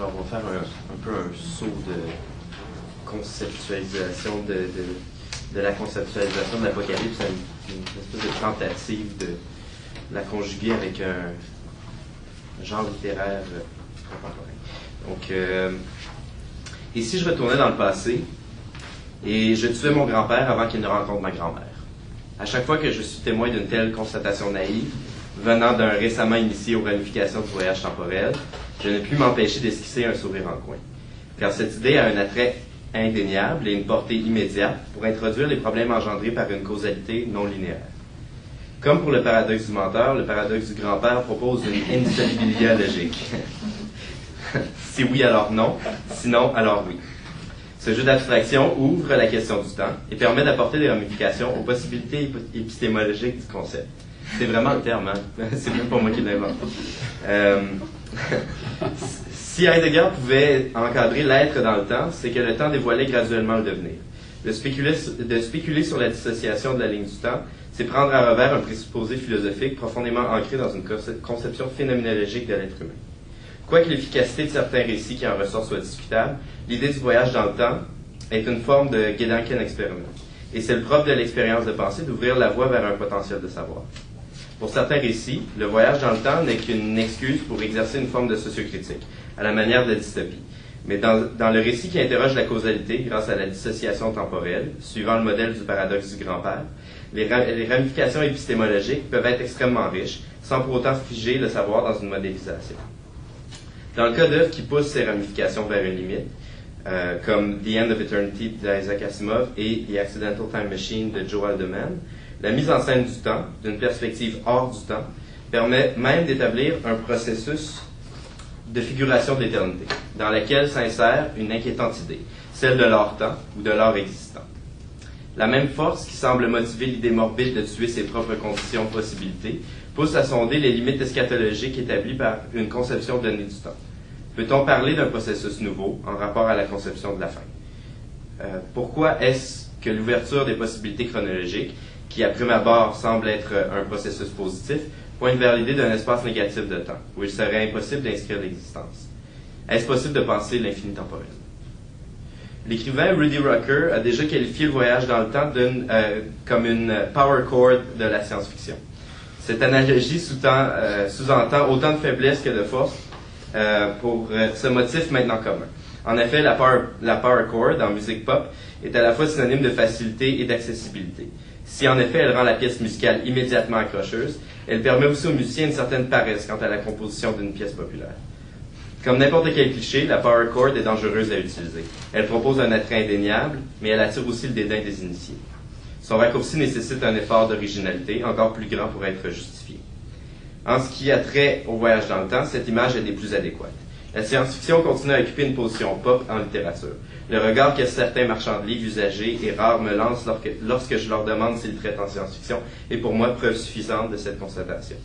Alors, on va faire un peu un saut de conceptualisation de la conceptualisation de l'Apocalypse, une espèce de tentative de la conjuguer avec un genre littéraire contemporain. Donc, et si je retournais dans le passé et je tuais mon grand-père avant qu'il ne rencontre ma grand-mère? À chaque fois que je suis témoin d'une telle constatation naïve, venant d'un récemment initié aux ramifications du voyage temporel, je ne puis m'empêcher d'esquisser un sourire en coin. Car cette idée a un attrait indéniable et une portée immédiate pour introduire les problèmes engendrés par une causalité non linéaire. Comme pour le paradoxe du menteur, le paradoxe du grand-père propose une indissolubilité logique. Si oui, alors non. Sinon, alors oui. Ce jeu d'abstraction ouvre la question du temps et permet d'apporter des ramifications aux possibilités épistémologiques du concept. C'est vraiment le terme, hein? C'est même pas moi qui l'invente. Si Heidegger pouvait encadrer l'être dans le temps, c'est que le temps dévoilait graduellement le devenir. De spéculer sur la dissociation de la ligne du temps, c'est prendre à revers un présupposé philosophique profondément ancré dans une conception phénoménologique de l'être humain. Quoique l'efficacité de certains récits qui en ressortent soit discutable, l'idée du voyage dans le temps est une forme de Gedanken expériment. Et c'est le propre de l'expérience de pensée d'ouvrir la voie vers un potentiel de savoir. Pour certains récits, le voyage dans le temps n'est qu'une excuse pour exercer une forme de sociocritique, à la manière de la dystopie. Mais dans le récit qui interroge la causalité grâce à la dissociation temporelle, suivant le modèle du paradoxe du grand-père, les ramifications épistémologiques peuvent être extrêmement riches, sans pour autant figer le savoir dans une modélisation. Dans le cas d'œuvres qui poussent ces ramifications vers une limite, comme The End of Eternity d'Isaac Asimov et The Accidental Time Machine de Joe Haldeman, la mise en scène du temps, d'une perspective hors du temps, permet même d'établir un processus de figuration de l'éternité, dans laquelle s'insère une inquiétante idée, celle de l'hors-temps ou de l'hors existant. La même force qui semble motiver l'idée morbide de tuer ses propres conditions de possibilité pousse à sonder les limites eschatologiques établies par une conception donnée du temps. Peut-on parler d'un processus nouveau en rapport à la conception de la fin? Pourquoi est-ce que l'ouverture des possibilités chronologiques, qui à prime abord semble être un processus positif, pointe vers l'idée d'un espace négatif de temps, où il serait impossible d'inscrire l'existence? Est-ce possible de penser l'infini temporel? L'écrivain Rudy Rucker a déjà qualifié le voyage dans le temps comme une power chord de la science-fiction. Cette analogie sous-entend autant de faiblesse que de force pour ce motif maintenant commun. En effet, la power chord en musique pop est à la fois synonyme de facilité et d'accessibilité. Si en effet elle rend la pièce musicale immédiatement accrocheuse, elle permet aussi aux musiciens une certaine paresse quant à la composition d'une pièce populaire. Comme n'importe quel cliché, la power chord est dangereuse à utiliser. Elle propose un attrait indéniable, mais elle attire aussi le dédain des initiés. Son raccourci nécessite un effort d'originalité, encore plus grand pour être justifié. En ce qui a trait au voyage dans le temps, cette image est des plus adéquates. La science-fiction continue à occuper une position pop en littérature. Le regard que certains marchands de livres usagés et rares me lancent lorsque je leur demande s'ils traitent en science-fiction est pour moi preuve suffisante de cette constatation.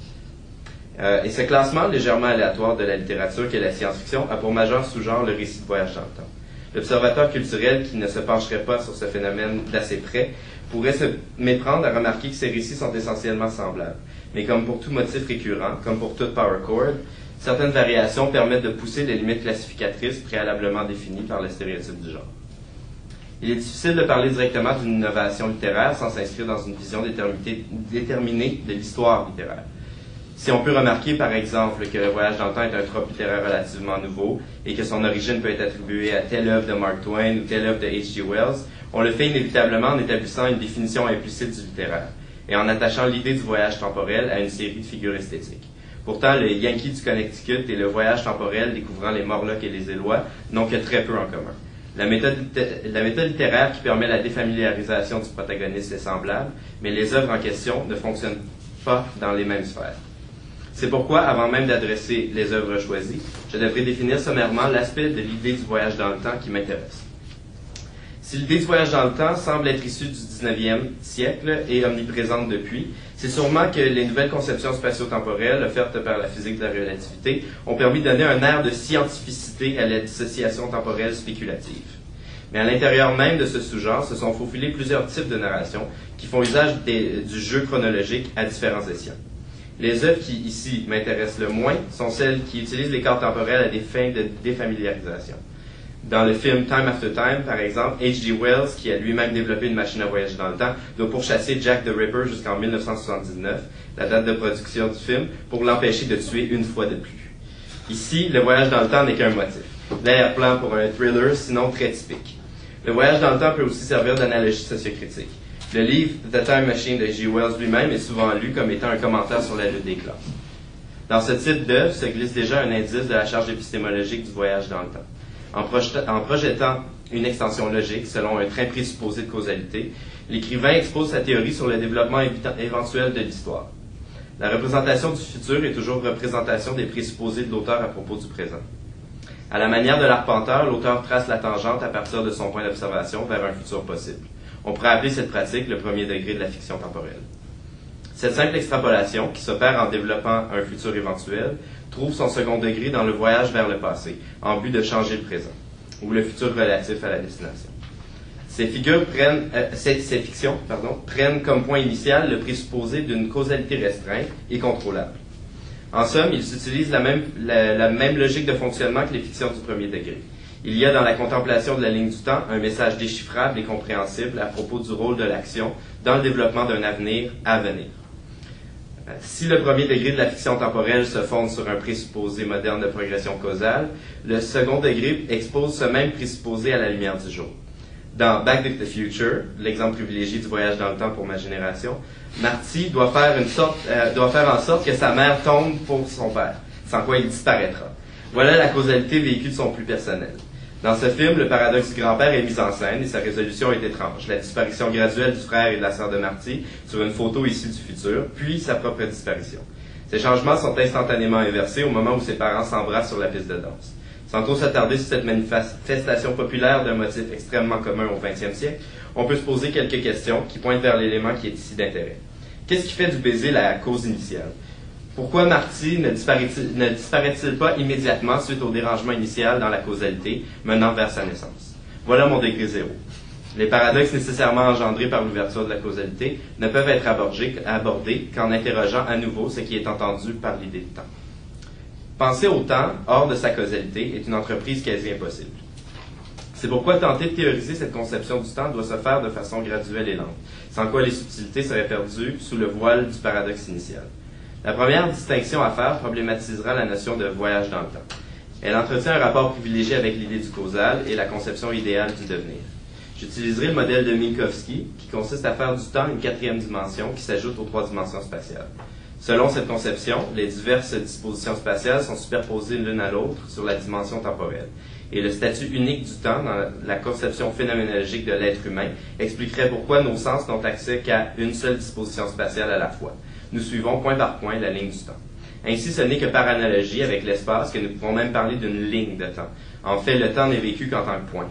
Et ce classement légèrement aléatoire de la littérature qu'est la science-fiction a pour majeur sous-genre le récit de voyage dans le temps. L'observateur culturel qui ne se pencherait pas sur ce phénomène d'assez près pourrait se méprendre à remarquer que ces récits sont essentiellement semblables. Mais comme pour tout motif récurrent, comme pour toute power chord, certaines variations permettent de pousser les limites classificatrices préalablement définies par le stéréotype du genre. Il est difficile de parler directement d'une innovation littéraire sans s'inscrire dans une vision déterminée de l'histoire littéraire. Si on peut remarquer, par exemple, que le voyage dans le temps est un trope littéraire relativement nouveau et que son origine peut être attribuée à telle œuvre de Mark Twain ou telle œuvre de H.G. Wells, on le fait inévitablement en établissant une définition implicite du littéraire et en attachant l'idée du voyage temporel à une série de figures esthétiques. Pourtant, le Yankee du Connecticut et le voyage temporel découvrant les Morlocks et les Élois n'ont que très peu en commun. La méthode littéraire qui permet la défamiliarisation du protagoniste est semblable, mais les œuvres en question ne fonctionnent pas dans les mêmes sphères. C'est pourquoi, avant même d'adresser les œuvres choisies, je devrais définir sommairement l'aspect de l'idée du voyage dans le temps qui m'intéresse. Si l'idée du voyage dans le temps semble être issue du 19e siècle et omniprésente depuis, c'est sûrement que les nouvelles conceptions spatio-temporelles offertes par la physique de la relativité ont permis de donner un air de scientificité à la dissociation temporelle spéculative. Mais à l'intérieur même de ce sous-genre se sont faufilés plusieurs types de narrations qui font usage du jeu chronologique à différents échelons. Les œuvres qui, ici, m'intéressent le moins sont celles qui utilisent les cartes temporelles à des fins de défamiliarisation. Dans le film Time After Time, par exemple, H.G. Wells, qui a lui-même développé une machine à voyager dans le temps, doit pourchasser Jack the Ripper jusqu'en 1979, la date de production du film, pour l'empêcher de tuer une fois de plus. Ici, le voyage dans le temps n'est qu'un motif. L'arrière-plan pour un thriller, sinon très typique. Le voyage dans le temps peut aussi servir d'analogie sociocritique. Le livre The Time Machine de H.G. Wells lui-même est souvent lu comme étant un commentaire sur la lutte des classes. Dans ce type d'œuvre se glisse déjà un indice de la charge épistémologique du voyage dans le temps. En projetant une extension logique selon un train présupposé de causalité, l'écrivain expose sa théorie sur le développement éventuel de l'histoire. La représentation du futur est toujours représentation des présupposés de l'auteur à propos du présent. À la manière de l'arpenteur, l'auteur trace la tangente à partir de son point d'observation vers un futur possible. On pourrait appeler cette pratique le premier degré de la fiction temporelle. Cette simple extrapolation, qui s'opère en développant un futur éventuel, trouve son second degré dans le voyage vers le passé, en but de changer le présent, ou le futur relatif à la destination. Ces fictions prennent comme point initial le présupposé d'une causalité restreinte et contrôlable. En somme, ils utilisent la même logique de fonctionnement que les fictions du premier degré. Il y a dans la contemplation de la ligne du temps un message déchiffrable et compréhensible à propos du rôle de l'action dans le développement d'un avenir à venir. Si le premier degré de la fiction temporelle se fonde sur un présupposé moderne de progression causale, le second degré expose ce même présupposé à la lumière du jour. Dans Back to the Future, l'exemple privilégié du voyage dans le temps pour ma génération, Marty doit faire en sorte que sa mère tombe pour son père, sans quoi il disparaîtra. Voilà la causalité vécue de son plus personnel. Dans ce film, le paradoxe du grand-père est mis en scène et sa résolution est étrange. La disparition graduelle du frère et de la sœur de Marty sur une photo issue du futur, puis sa propre disparition. Ces changements sont instantanément inversés au moment où ses parents s'embrassent sur la piste de danse. Sans trop s'attarder sur cette manifestation populaire d'un motif extrêmement commun au XXe siècle, on peut se poser quelques questions qui pointent vers l'élément qui est ici d'intérêt. Qu'est-ce qui fait du baiser la cause initiale? Pourquoi Marty ne disparaît-il pas immédiatement suite au dérangement initial dans la causalité menant vers sa naissance? Voilà mon degré zéro. Les paradoxes nécessairement engendrés par l'ouverture de la causalité ne peuvent être abordés qu'en interrogeant à nouveau ce qui est entendu par l'idée de temps. Penser au temps hors de sa causalité est une entreprise quasi impossible. C'est pourquoi tenter de théoriser cette conception du temps doit se faire de façon graduelle et lente, sans quoi les subtilités seraient perdues sous le voile du paradoxe initial. La première distinction à faire problématisera la notion de voyage dans le temps. Elle entretient un rapport privilégié avec l'idée du causal et la conception idéale du devenir. J'utiliserai le modèle de Minkowski, qui consiste à faire du temps une quatrième dimension qui s'ajoute aux trois dimensions spatiales. Selon cette conception, les diverses dispositions spatiales sont superposées l'une à l'autre sur la dimension temporelle. Et le statut unique du temps dans la conception phénoménologique de l'être humain expliquerait pourquoi nos sens n'ont accès qu'à une seule disposition spatiale à la fois. Nous suivons point par point la ligne du temps. Ainsi, ce n'est que par analogie avec l'espace que nous pouvons même parler d'une ligne de temps. En fait, le temps n'est vécu qu'en tant que point.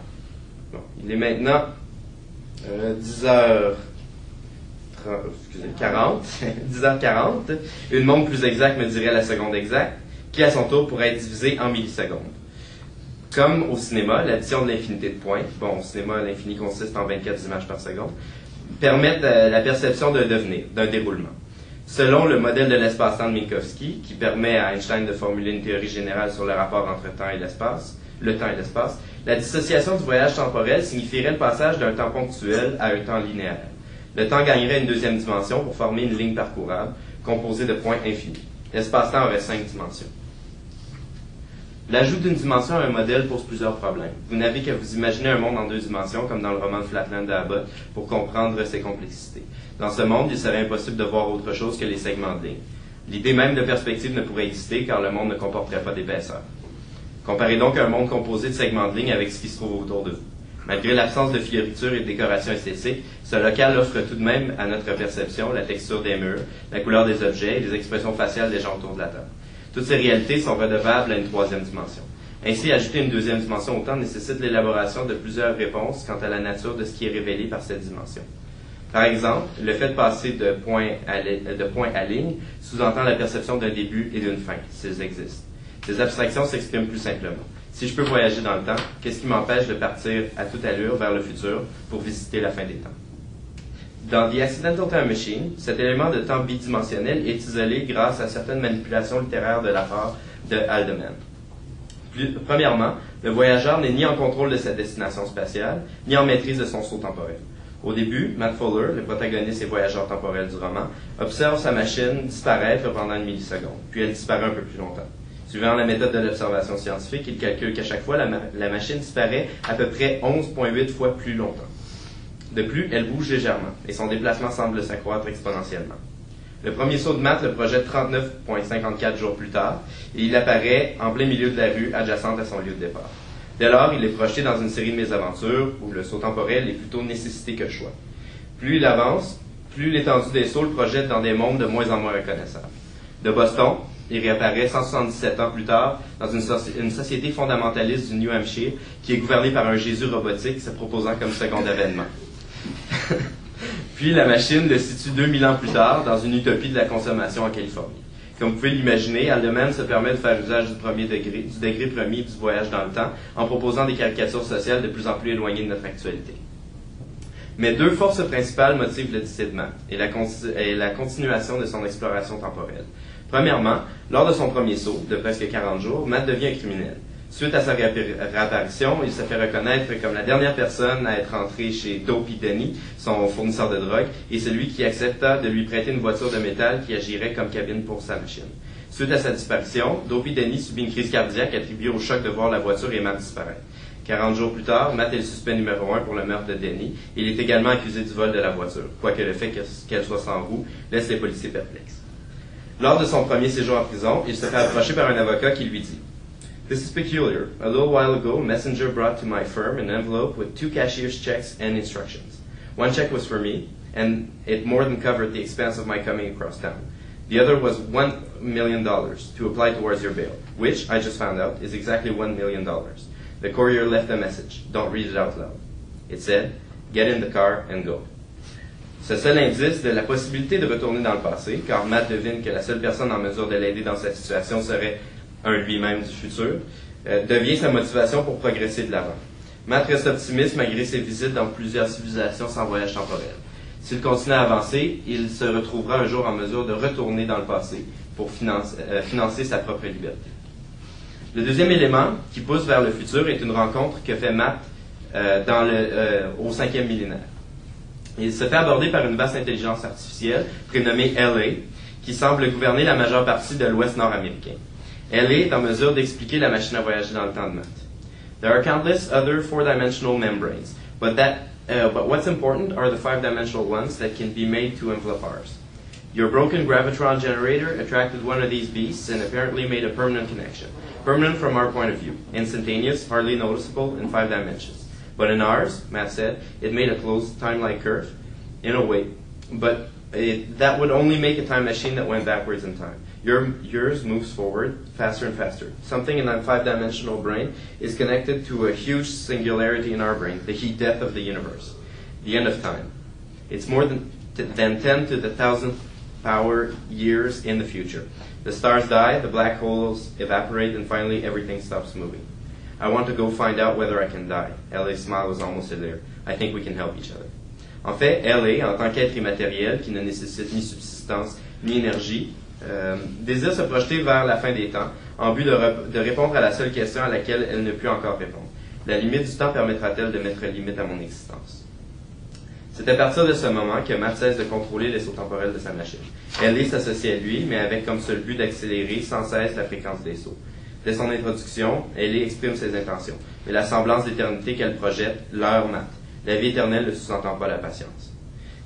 Bon, il est maintenant 10h40. Une montre plus exacte me dirait la seconde exacte, qui à son tour pourrait être divisée en millisecondes. Comme au cinéma, l'addition de l'infinité de points, au cinéma, l'infini consiste en 24 images par seconde, permettent la perception d'un devenir, d'un déroulement. Selon le modèle de l'espace-temps de Minkowski, qui permet à Einstein de formuler une théorie générale sur le rapport entre le temps et l'espace, la dissociation du voyage temporel signifierait le passage d'un temps ponctuel à un temps linéaire. Le temps gagnerait une deuxième dimension pour former une ligne parcourable, composée de points infinis. L'espace-temps aurait 5 dimensions. L'ajout d'une dimension à un modèle pose plusieurs problèmes. Vous n'avez qu'à vous imaginer un monde en 2 dimensions, comme dans le roman de Flatland de Abbott, pour comprendre ses complexités. Dans ce monde, il serait impossible de voir autre chose que les segments de ligne. L'idée même de perspective ne pourrait exister, car le monde ne comporterait pas d'épaisseur. Comparez donc un monde composé de segments de ligne avec ce qui se trouve autour de vous. Malgré l'absence de fioritures et de décorations esthétiques, ce local offre tout de même à notre perception la texture des murs, la couleur des objets et les expressions faciales des gens autour de la table. Toutes ces réalités sont redevables à une 3e dimension. Ainsi, ajouter une 2e dimension au temps nécessite l'élaboration de plusieurs réponses quant à la nature de ce qui est révélé par cette dimension. Par exemple, le fait de passer de point à ligne sous-entend la perception d'un début et d'une fin, s'ils existent. Ces abstractions s'expriment plus simplement. Si je peux voyager dans le temps, qu'est-ce qui m'empêche de partir à toute allure vers le futur pour visiter la fin des temps? Dans The Accidental Time Machine, cet élément de temps bidimensionnel est isolé grâce à certaines manipulations littéraires de la part de Haldeman. Premièrement, le voyageur n'est ni en contrôle de sa destination spatiale, ni en maîtrise de son saut temporel. Au début, Matt Fuller, le protagoniste et voyageur temporel du roman, observe sa machine disparaître pendant une milliseconde, puis elle disparaît un peu plus longtemps. Suivant la méthode de l'observation scientifique, il calcule qu'à chaque fois, la machine disparaît à peu près 11,8 fois plus longtemps. De plus, elle bouge légèrement, et son déplacement semble s'accroître exponentiellement. Le premier saut de Matt le projette 39,54 jours plus tard, et il apparaît en plein milieu de la rue adjacente à son lieu de départ. Dès lors, il est projeté dans une série de mésaventures où le saut temporel est plutôt nécessité que le choix. Plus il avance, plus l'étendue des sauts le projette dans des mondes de moins en moins reconnaissables. De Boston, il réapparaît 177 ans plus tard dans une société fondamentaliste du New Hampshire qui est gouvernée par un Jésus robotique se proposant comme second avènement. Puis la machine le situe 2000 ans plus tard dans une utopie de la consommation en Californie. Comme vous pouvez l'imaginer, Haldeman se permet de faire usage du degré premier du voyage dans le temps en proposant des caricatures sociales de plus en plus éloignées de notre actualité. Mais deux forces principales motivent l'Odyssée de Matt et la continuation de son exploration temporelle. Premièrement, lors de son premier saut, de presque 40 jours, Matt devient un criminel. Suite à sa réapparition, il se fait reconnaître comme la dernière personne à être entrée chez Dopey Denny, son fournisseur de drogue, et celui qui accepta de lui prêter une voiture de métal qui agirait comme cabine pour sa machine. Suite à sa disparition, Dopey Denny subit une crise cardiaque attribuée au choc de voir la voiture et Matt disparaître. 40 jours plus tard, Matt est le suspect numéro 1 pour le meurtre de Denny, et il est également accusé du vol de la voiture, quoique le fait qu'elle soit sans roue laisse les policiers perplexes. Lors de son premier séjour en prison, il se fait approcher par un avocat qui lui dit « This is peculiar. A little while ago, a messenger brought to my firm an envelope with 2 cashier's checks and instructions. One check was for me, and it more than covered the expense of my coming across town. The other was $1 million to apply towards your bail, which, I just found out, is exactly $1 million. The courier left a message. Don't read it out loud. It said, get in the car and go. » Ce seul indice de la possibilité de retourner dans le passé, car Matt devine que la seule personne en mesure de l'aider dans cette situation serait un lui-même du futur, devient sa motivation pour progresser de l'avant. Matt reste optimiste malgré ses visites dans plusieurs civilisations sans voyage temporel. S'il continue à avancer, il se retrouvera un jour en mesure de retourner dans le passé pour financer sa propre liberté. Le deuxième élément qui pousse vers le futur est une rencontre que fait Matt au 5e millénaire. Il se fait aborder par une vaste intelligence artificielle prénommée LA, qui semble gouverner la majeure partie de l'Ouest nord-américain. LA est en mesure d'expliquer la machine à voyager dans le temps de Matt. There are countless other four-dimensional membranes, but what's important are the five-dimensional ones that can be made to envelop ours. Your broken gravitron generator attracted one of these beasts and apparently made a permanent connection. Permanent from our point of view, instantaneous, hardly noticeable in 5 dimensions. But in ours, Matt said, it made a closed time-like curve, in a way, but that would only make a time machine that went backwards in time. Yours moves forward faster and faster. Something in that 5-dimensional brain is connected to a huge singularity in our brain, the heat death of the universe, the end of time. It's more than 10 to the 1,000th power years in the future. The stars die, the black holes evaporate, and finally everything stops moving. I want to go find out whether I can die. L.A.'s smile was almost severe. I think we can help each other. En fait, L.A., en tant qu'être immatériel qui ne nécessite ni subsistance ni énergie, désire se projeter vers la fin des temps en vue de répondre à la seule question à laquelle elle ne peut encore répondre. La limite du temps permettra-t-elle de mettre limite à mon existence? C'est à partir de ce moment que Matt cesse de contrôler les sauts temporels de sa machine. L.A. s'associe à lui, mais avec comme seul but d'accélérer sans cesse la fréquence des sauts. Dès son introduction, L.A. exprime ses intentions, mais la semblance d'éternité qu'elle projette leurre Matt. La vie éternelle ne sous-entend pas la patience.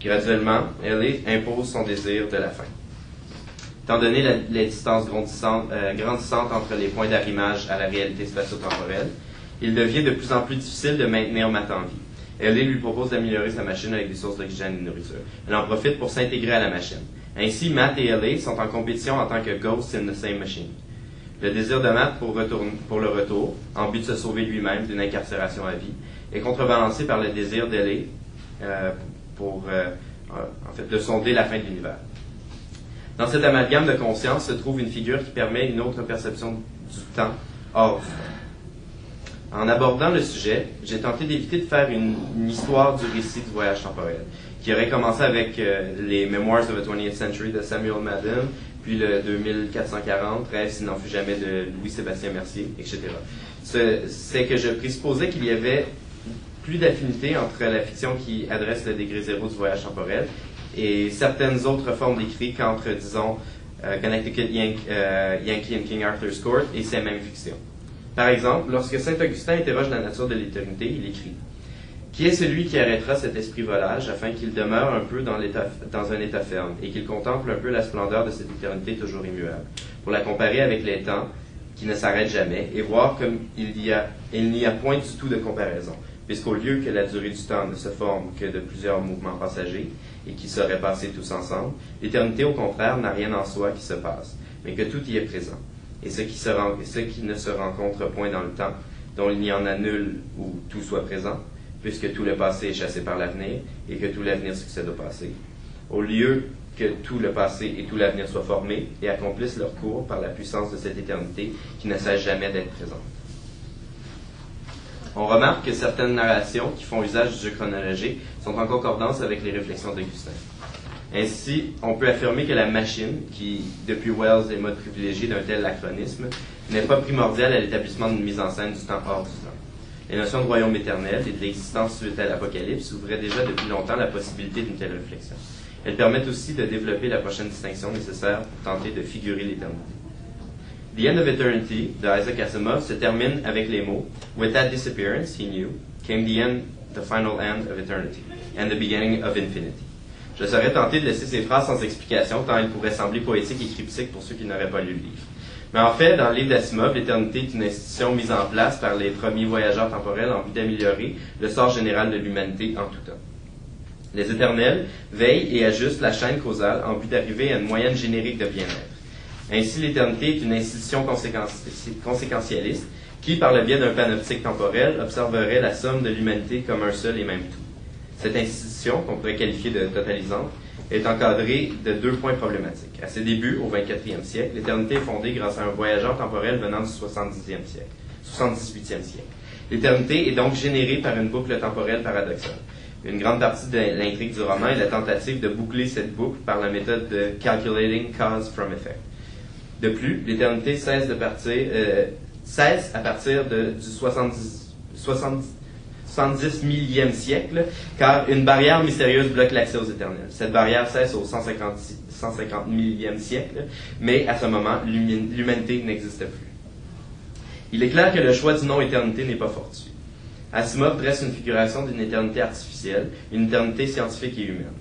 Graduellement, L.A. impose son désir de la fin. Étant donné les distances grandissantes entre les points d'arrimage à la réalité spatio-temporelle, il devient de plus en plus difficile de maintenir Matt en vie. L.A. lui propose d'améliorer sa machine avec des sources d'oxygène et de nourriture. Elle en profite pour s'intégrer à la machine. Ainsi, Matt et L.A. sont en compétition en tant que ghosts in the same machine. Le désir de Matt pour le retour, en but de se sauver lui-même d'une incarcération à vie, est contrebalancé par le désir d'L.A. De sonder la fin de l'univers. Dans cet amalgame de conscience se trouve une figure qui permet une autre perception du temps hors du temps. En abordant le sujet, j'ai tenté d'éviter de faire une histoire du récit du voyage temporel. qui aurait commencé avec les Memoirs of the 20th Century de Samuel Madden, puis le 2440, Rêve s'il n'en fut jamais de Louis-Sébastien Mercier, etc. C'est que je présupposais qu'il y avait plus d'affinité entre la fiction qui adresse le degré zéro du voyage temporel et certaines autres formes d'écrit qu'entre, disons, Connecticut Yankee and King Arthur's Court et ces mêmes fictions. Par exemple, lorsque Saint-Augustin interroge la nature de l'éternité, il écrit « Qui est celui qui arrêtera cet esprit volage afin qu'il demeure un peu dans un état ferme et qu'il contemple un peu la splendeur de cette éternité toujours immuable, pour la comparer avec les temps qui ne s'arrêtent jamais et voir comme il n'y a point du tout de comparaison, puisqu'au lieu que la durée du temps ne se forme que de plusieurs mouvements passagers et qui seraient passés tous ensemble, l'éternité au contraire n'a rien en soi qui se passe, mais que tout y est présent. Et ce qui ne se rencontre point dans le temps, dont il n'y en a nul où tout soit présent, puisque tout le passé est chassé par l'avenir, et que tout l'avenir succède au passé. Au lieu que tout le passé et tout l'avenir soient formés et accomplissent leur cours par la puissance de cette éternité qui ne cesse jamais d'être présente. On remarque que certaines narrations qui font usage du jeu chronologique sont en concordance avec les réflexions d'Augustin. Ainsi, on peut affirmer que la machine, qui, depuis Wells, est mode privilégié d'un tel anachronisme, n'est pas primordiale à l'établissement d'une mise en scène du temps hors du temps. Les notions de royaume éternel et de l'existence suite à l'Apocalypse ouvraient déjà depuis longtemps la possibilité d'une telle réflexion. Elles permettent aussi de développer la prochaine distinction nécessaire pour tenter de figurer l'éternité. The End of Eternity de Isaac Asimov se termine avec les mots With that disappearance, he knew, came the end, the final end of eternity, and the beginning of infinity. Je serais tenté de laisser ces phrases sans explication, tant elles pourraient sembler poétiques et cryptiques pour ceux qui n'auraient pas lu le livre. Mais en fait, dans le livre d'Asimov, l'éternité est une institution mise en place par les premiers voyageurs temporels en vue d'améliorer le sort général de l'humanité en tout temps. Les éternels veillent et ajustent la chaîne causale en vue d'arriver à une moyenne générique de bien-être. Ainsi, l'éternité est une institution conséquentialiste qui, par le biais d'un panoptique temporel, observerait la somme de l'humanité comme un seul et même tout. Cette institution, qu'on pourrait qualifier de totalisante, est encadrée de deux points problématiques. À ses débuts, au 24e siècle, l'éternité est fondée grâce à un voyageur temporel venant du 78e siècle. L'éternité est donc générée par une boucle temporelle paradoxale. Une grande partie de l'intrigue du roman est la tentative de boucler cette boucle par la méthode de calculating cause from effect. De plus, l'éternité cesse à partir du 70 millième siècle, car une barrière mystérieuse bloque l'accès aux éternels. Cette barrière cesse au 150 millième siècle, mais à ce moment, l'humanité n'existe plus. Il est clair que le choix du nom éternité n'est pas fortuit. Asimov dresse une figuration d'une éternité artificielle, une éternité scientifique et humaine.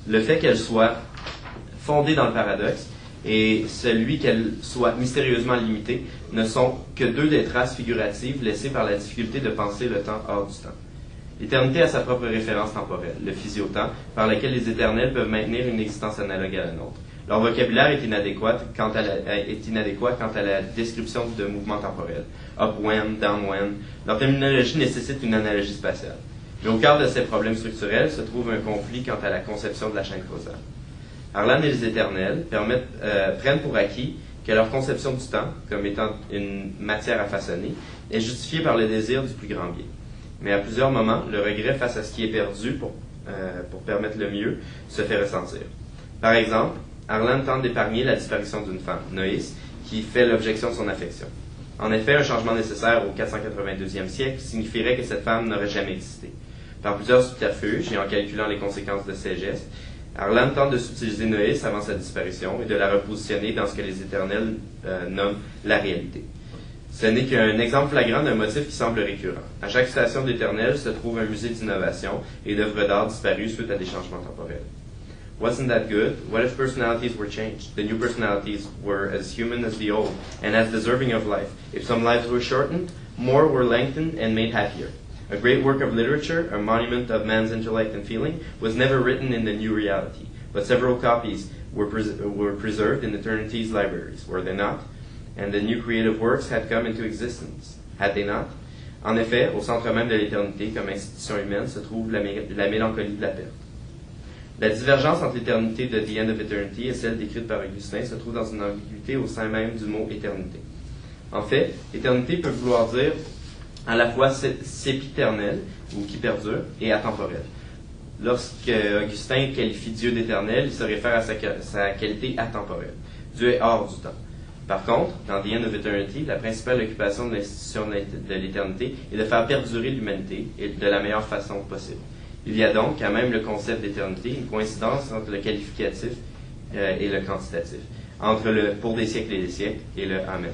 Le fait qu'elle soit fondée dans le paradoxe et celui qu'elle soit mystérieusement limitée ne sont que deux des traces figuratives laissées par la difficulté de penser le temps hors du temps. L'éternité a sa propre référence temporelle, le physiotemps, par lequel les éternels peuvent maintenir une existence analogue à la nôtre. Leur vocabulaire est inadéquat quant à la description de mouvements temporels. Up when, down when. Leur terminologie nécessite une analogie spatiale. Mais au cœur de ces problèmes structurels se trouve un conflit quant à la conception de la chaîne causale. Arlan et les éternels prennent pour acquis que leur conception du temps, comme étant une matière à façonner, est justifiée par le désir du plus grand bien. Mais à plusieurs moments, le regret face à ce qui est perdu pour permettre le mieux se fait ressentir. Par exemple, Arlan tente d'épargner la disparition d'une femme, Noïs, qui fait l'objection de son affection. En effet, un changement nécessaire au 482e siècle signifierait que cette femme n'aurait jamais existé. Par plusieurs subterfuges et en calculant les conséquences de ses gestes, Arlan tente de subtiliser Noïs avant sa disparition et de la repositionner dans ce que les éternels nomment la réalité. Ce n'est qu'un exemple flagrant d'un motif qui semble récurrent. À chaque station d'éternel se trouve un musée d'innovation et d'œuvres d'art disparues suite à des changements temporels. Wasn't that good? What if personalities were changed? The new personalities were as human as the old and as deserving of life. If some lives were shortened, more were lengthened and made happier. A great work of literature, a monument of man's intellect and feeling, was never written in the new reality, but several copies were preserved in eternity's libraries, were they not? And the new creative works had come into existence, had they not? En effet, au centre même de l'éternité, comme institution humaine, se trouve la mélancolie de la perte. La divergence entre l'éternité de The End of Eternity et celle décrite par Augustin se trouve dans une ambiguïté au sein même du mot éternité. En fait, éternité peut vouloir dire à la fois sépiternel, ou qui perdure, et atemporel. Lorsque Augustin qualifie Dieu d'éternel, il se réfère à sa qualité atemporelle. Dieu est hors du temps. Par contre, dans The End of Eternity, la principale occupation de l'institution de l'éternité est de faire perdurer l'humanité et de la meilleure façon possible. Il y a donc, à même le concept d'éternité, une coïncidence entre le qualificatif et le quantitatif, entre le « pour des siècles et des siècles » et le « Amen ».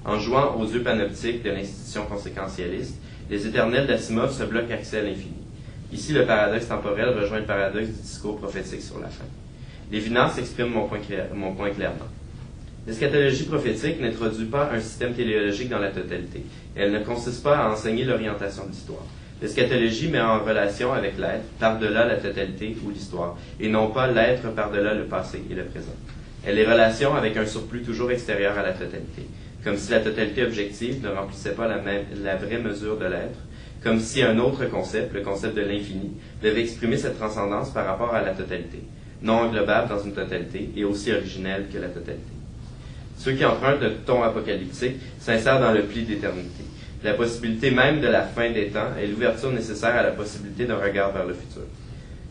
En jouant aux yeux panoptiques de l'institution conséquentialiste, les éternels d'Asimov se bloquent accès à l'infini. Ici, le paradoxe temporel rejoint le paradoxe du discours prophétique sur la fin. Lévinas exprime mon point clairement. L'eschatologie prophétique n'introduit pas un système téléologique dans la totalité. Elle ne consiste pas à enseigner l'orientation de l'histoire. L'eschatologie met en relation avec l'être, par-delà la totalité ou l'histoire, et non pas l'être par-delà le passé et le présent. Elle est relation avec un surplus toujours extérieur à la totalité, comme si la totalité objective ne remplissait pas la vraie mesure de l'être, comme si un autre concept, le concept de l'infini, devait exprimer cette transcendance par rapport à la totalité, non englobable dans une totalité et aussi originelle que la totalité. Ceux qui empruntent le ton apocalyptique s'insèrent dans le pli d'éternité. La possibilité même de la fin des temps est l'ouverture nécessaire à la possibilité d'un regard vers le futur.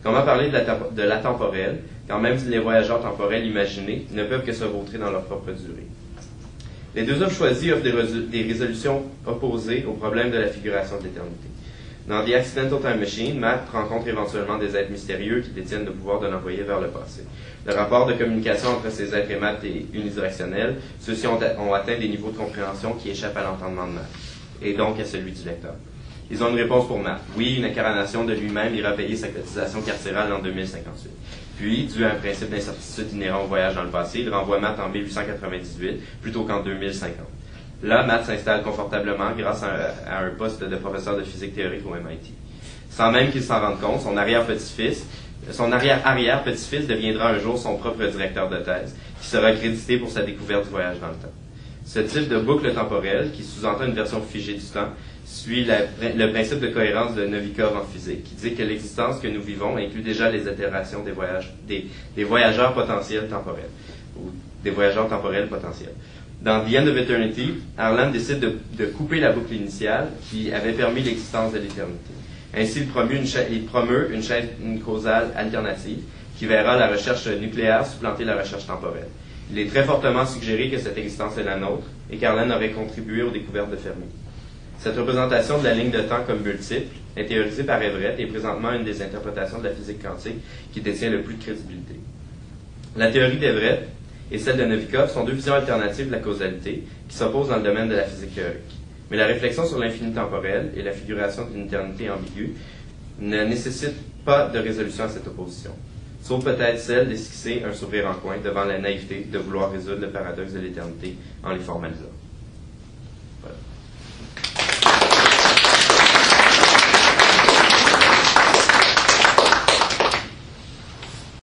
Comment parler de l'atemporel, quand même les voyageurs temporels imaginés ne peuvent que se vautrer dans leur propre durée? Les deux œuvres choisies offrent des résolutions opposées au problème de la figuration de l'éternité. Dans The Accidental Time Machine, Matt rencontre éventuellement des êtres mystérieux qui détiennent le pouvoir de l'envoyer vers le passé. Le rapport de communication entre ces êtres et Matt est unidirectionnel. Ceux-ci ont atteint des niveaux de compréhension qui échappent à l'entendement de Matt, et donc à celui du lecteur. Ils ont une réponse pour Matt. Oui, une incarnation de lui-même ira payer sa cotisation carcérale en 2058. Puis, dû à un principe d'incertitude inhérent au voyage dans le passé, il renvoie Matt en 1898 plutôt qu'en 2050. Là, Matt s'installe confortablement grâce à un poste de professeur de physique théorique au MIT. Sans même qu'il s'en rende compte, son arrière-arrière-petit-fils deviendra un jour son propre directeur de thèse, qui sera crédité pour sa découverte du voyage dans le temps. Ce type de boucle temporelle, qui sous-entend une version figée du temps, suit le principe de cohérence de Novikov en physique, qui dit que l'existence que nous vivons inclut déjà les itérations des voyageurs potentiels temporels, ou des voyageurs temporels potentiels. Dans The End of Eternity, Harlan décide de couper la boucle initiale qui avait permis l'existence de l'éternité. Ainsi, il promeut une chaîne causale alternative qui verra la recherche nucléaire supplanter la recherche temporelle. Il est très fortement suggéré que cette existence est la nôtre et qu'Harlan aurait contribué aux découvertes de Fermi. Cette représentation de la ligne de temps comme multiple est théorisée par Everett et est présentement une des interprétations de la physique quantique qui détient le plus de crédibilité. La théorie d'Everett et celle de Novikov sont deux visions alternatives de la causalité qui s'opposent dans le domaine de la physique théorique. Mais la réflexion sur l'infini temporel et la figuration d'une éternité ambiguë ne nécessite pas de résolution à cette opposition, sauf peut-être celle d'esquisser un sourire en coin devant la naïveté de vouloir résoudre le paradoxe de l'éternité en les formalisant.